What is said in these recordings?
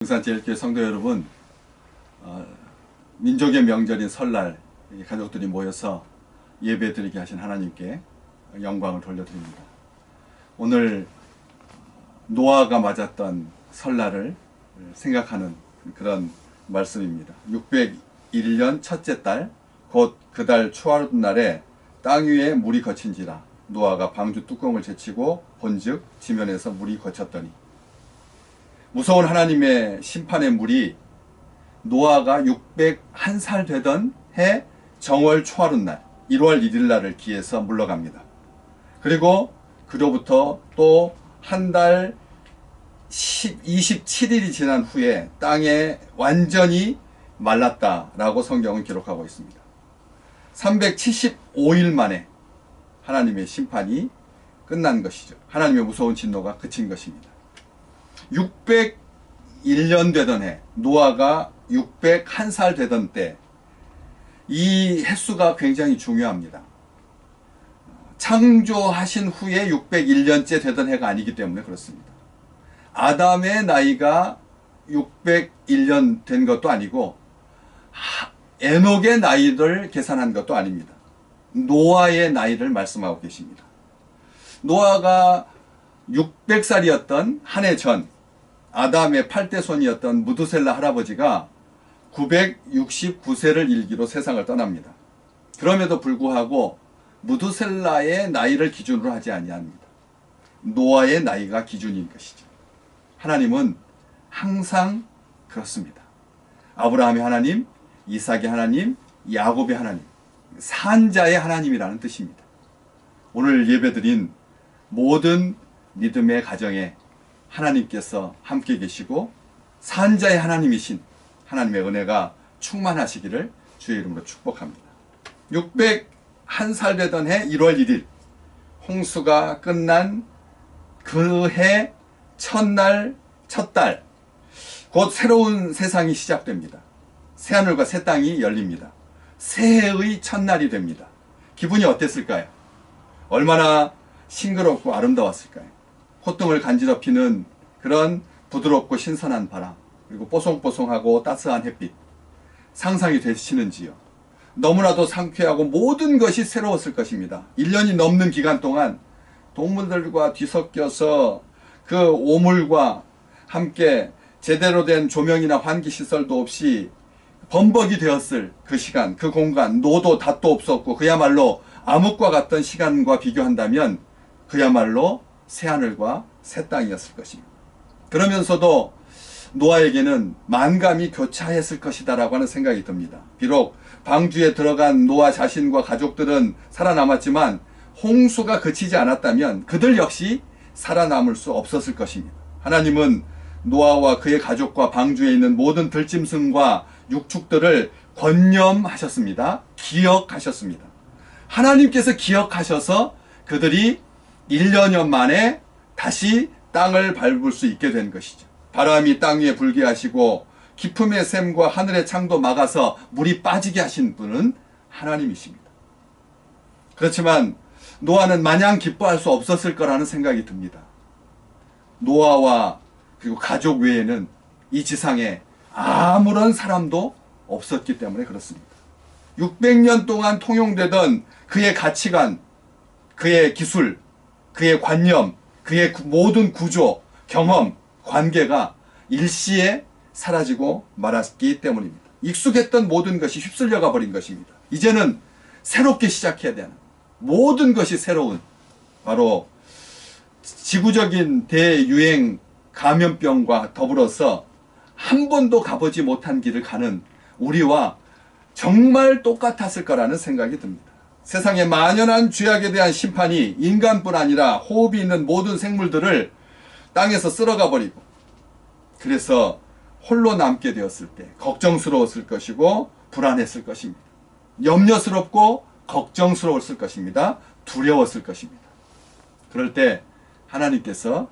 성산제일교회 성도 여러분, 민족의 명절인 설날 가족들이 모여서 예배드리게 하신 하나님께 영광을 돌려드립니다. 오늘 노아가 맞았던 설날을 생각하는 그런 말씀입니다. 601년 첫째 달 곧 그 달 초하룻날에 땅 위에 물이 거친지라 노아가 방주 뚜껑을 제치고 본즉 지면에서 물이 거쳤더니. 무서운 하나님의 심판의 물이 노아가 601살 되던 해 정월 초하룻날 1월 1일날을 기해서 물러갑니다. 그리고 그로부터 또 한 달 27일이 지난 후에 땅에 완전히 말랐다라고 성경은 기록하고 있습니다. 375일 만에 하나님의 심판이 끝난 것이죠. 하나님의 무서운 진노가 그친 것입니다. 601년 되던 해, 노아가 601살 되던 때, 이 횟수가 굉장히 중요합니다. 창조하신 후에 601년째 되던 해가 아니기 때문에 그렇습니다. 아담의 나이가 601년 된 것도 아니고 에녹의 나이를 계산한 것도 아닙니다. 노아의 나이를 말씀하고 계십니다. 노아가 600살이었던 한 해 전 아담의 8대 손이었던 무두셀라 할아버지가 969세를 일기로 세상을 떠납니다. 그럼에도 불구하고 무두셀라의 나이를 기준으로 하지 아니합니다. 노아의 나이가 기준인 것이죠. 하나님은 항상 그렇습니다. 아브라함의 하나님, 이삭의 하나님, 야곱의 하나님, 산자의 하나님이라는 뜻입니다. 오늘 예배드린 모든 믿음의 가정에 하나님께서 함께 계시고 산자의 하나님이신 하나님의 은혜가 충만하시기를 주의 이름으로 축복합니다. 601살 되던 해 1월 1일 홍수가 끝난 그 해 첫날 첫달 곧 새로운 세상이 시작됩니다. 새하늘과 새 땅이 열립니다. 새해의 첫날이 됩니다. 기분이 어땠을까요? 얼마나 싱그럽고 아름다웠을까요? 콧등을 간지럽히는 그런 부드럽고 신선한 바람, 그리고 뽀송뽀송하고 따스한 햇빛, 상상이 되시는지요? 너무나도 상쾌하고 모든 것이 새로웠을 것입니다. 1년이 넘는 기간 동안 동물들과 뒤섞여서 그 오물과 함께 제대로 된 조명이나 환기시설도 없이 범벅이 되었을 그 시간, 그 공간, 노도 닷도 없었고 그야말로 암흑과 같던 시간과 비교한다면 그야말로 새하늘과 새 땅이었을 것입니다. 그러면서도 노아에게는 만감이 교차했을 것이다 라고 하는 생각이 듭니다. 비록 방주에 들어간 노아 자신과 가족들은 살아남았지만 홍수가 그치지 않았다면 그들 역시 살아남을 수 없었을 것입니다. 하나님은 노아와 그의 가족과 방주에 있는 모든 들짐승과 육축들을 권념하셨습니다. 기억하셨습니다. 하나님께서 기억하셔서 그들이 1년여 만에 다시 땅을 밟을 수 있게 된 것이죠. 바람이 땅 위에 불게 하시고 깊음의 샘과 하늘의 창도 막아서 물이 빠지게 하신 분은 하나님이십니다. 그렇지만 노아는 마냥 기뻐할 수 없었을 거라는 생각이 듭니다. 노아와 그리고 가족 외에는 이 지상에 아무런 사람도 없었기 때문에 그렇습니다. 600년 동안 통용되던 그의 가치관, 그의 기술, 그의 관념, 그의 모든 구조, 경험, 관계가 일시에 사라지고 말았기 때문입니다. 익숙했던 모든 것이 휩쓸려가 버린 것입니다. 이제는 새롭게 시작해야 되는 모든 것이 새로운 바로 지구적인 대유행 감염병과 더불어서 한 번도 가보지 못한 길을 가는 우리와 정말 똑같았을 거라는 생각이 듭니다. 세상의 만연한 죄악에 대한 심판이 인간뿐 아니라 호흡이 있는 모든 생물들을 땅에서 쓸어가 버리고 그래서 홀로 남게 되었을 때 걱정스러웠을 것이고 불안했을 것입니다. 염려스럽고 걱정스러웠을 것입니다. 두려웠을 것입니다. 그럴 때 하나님께서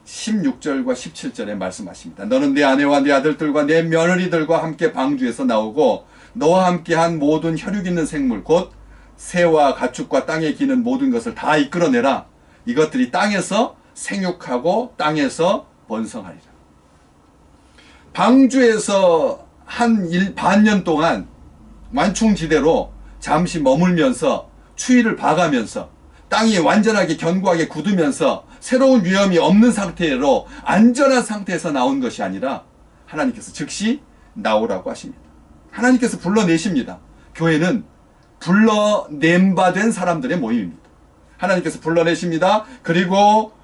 16절과 17절에 말씀하십니다. 너는 내 아내와 내 아들들과 내 며느리들과 함께 방주에서 나오고 너와 함께한 모든 혈육 있는 생물 곧 새와 가축과 땅에 기는 모든 것을 다 이끌어내라. 이것들이 땅에서 생육하고 땅에서 번성하리라. 방주에서 한 반년 동안 완충지대로 잠시 머물면서 추위를 봐가면서 땅이 완전하게 견고하게 굳으면서 새로운 위험이 없는 상태로 안전한 상태에서 나온 것이 아니라 하나님께서 즉시 나오라고 하십니다. 하나님께서 불러내십니다. 교회는 불러낸 바 된 사람들의 모임입니다. 하나님께서 불러내십니다. 그리고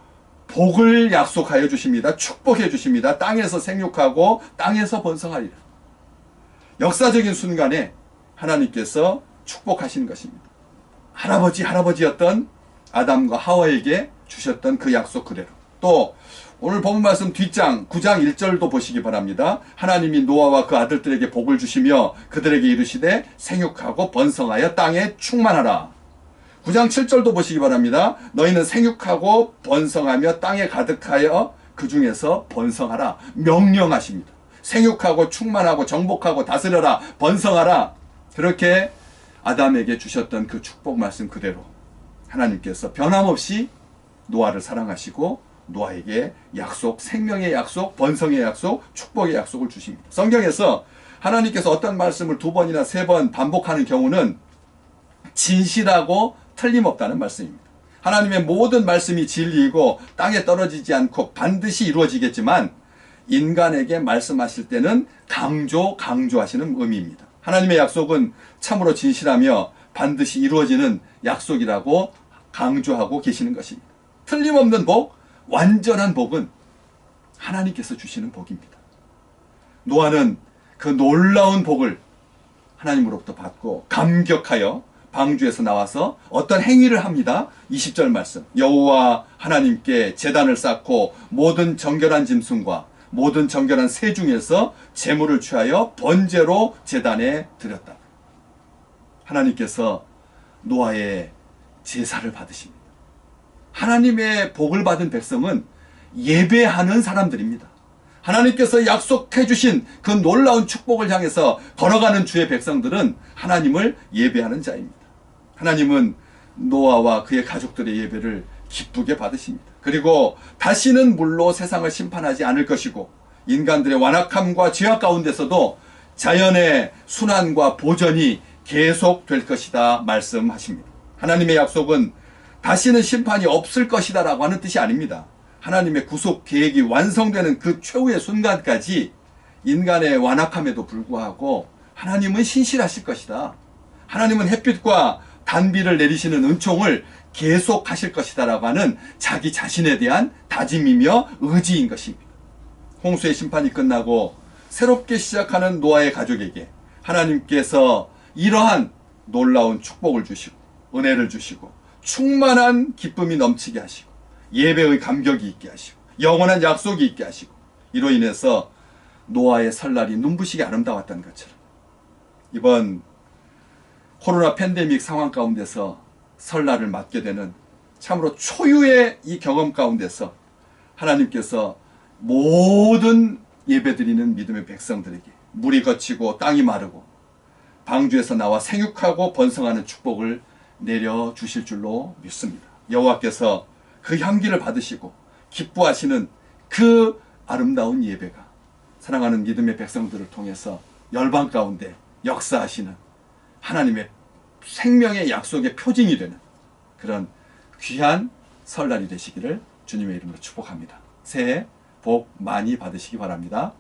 복을 약속하여 주십니다. 축복해 주십니다. 땅에서 생육하고 땅에서 번성하리라. 역사적인 순간에 하나님께서 축복하시는 것입니다. 할아버지였던 아담과 하와에게 주셨던 그 약속 그대로. 또 오늘 본문 말씀 뒷장 9장 1절도 보시기 바랍니다. 하나님이 노아와 그 아들들에게 복을 주시며 그들에게 이르시되 생육하고 번성하여 땅에 충만하라. 9장 7절도 보시기 바랍니다. 너희는 생육하고 번성하며 땅에 가득하여 그 중에서 번성하라. 명령하십니다. 생육하고 충만하고 정복하고 다스려라. 번성하라. 그렇게 아담에게 주셨던 그 축복 말씀 그대로 하나님께서 변함없이 노아를 사랑하시고 노아에게 약속, 생명의 약속, 번성의 약속, 축복의 약속을 주십니다. 성경에서 하나님께서 어떤 말씀을 2번이나 3번 반복하는 경우는 진실하고 틀림없다는 말씀입니다. 하나님의 모든 말씀이 진리이고 땅에 떨어지지 않고 반드시 이루어지겠지만 인간에게 말씀하실 때는 강조하시는 의미입니다. 하나님의 약속은 참으로 진실하며 반드시 이루어지는 약속이라고 강조하고 계시는 것입니다. 틀림없는 복, 완전한 복은 하나님께서 주시는 복입니다. 노아는 그 놀라운 복을 하나님으로부터 받고 감격하여 방주에서 나와서 어떤 행위를 합니다. 20절 말씀. 여호와 하나님께 제단을 쌓고 모든 정결한 짐승과 모든 정결한 새 중에서 제물을 취하여 번제로 제단에 드렸다. 하나님께서 노아의 제사를 받으십니다. 하나님의 복을 받은 백성은 예배하는 사람들입니다. 하나님께서 약속해 주신 그 놀라운 축복을 향해서 걸어가는 주의 백성들은 하나님을 예배하는 자입니다. 하나님은 노아와 그의 가족들의 예배를 기쁘게 받으십니다. 그리고 다시는 물로 세상을 심판하지 않을 것이고 인간들의 완악함과 죄악 가운데서도 자연의 순환과 보전이 계속될 것이다 말씀하십니다. 하나님의 약속은 다시는 심판이 없을 것이다 라고 하는 뜻이 아닙니다. 하나님의 구속 계획이 완성되는 그 최후의 순간까지 인간의 완악함에도 불구하고 하나님은 신실하실 것이다. 하나님은 햇빛과 단비를 내리시는 은총을 계속하실 것이다 라고 하는 자기 자신에 대한 다짐이며 의지인 것입니다. 홍수의 심판이 끝나고 새롭게 시작하는 노아의 가족에게 하나님께서 이러한 놀라운 축복을 주시고 은혜를 주시고 충만한 기쁨이 넘치게 하시고 예배의 감격이 있게 하시고 영원한 약속이 있게 하시고 이로 인해서 노아의 설날이 눈부시게 아름다웠던 것처럼 이번 코로나 팬데믹 상황 가운데서 설날을 맞게 되는 참으로 초유의 이 경험 가운데서 하나님께서 모든 예배드리는 믿음의 백성들에게 물이 거치고 땅이 마르고 방주에서 나와 생육하고 번성하는 축복을 내려주실 줄로 믿습니다. 여호와께서 그 향기를 받으시고 기뻐하시는 그 아름다운 예배가 사랑하는 믿음의 백성들을 통해서 열방 가운데 역사하시는 하나님의 생명의 약속의 표징이 되는 그런 귀한 설날이 되시기를 주님의 이름으로 축복합니다. 새해 복 많이 받으시기 바랍니다.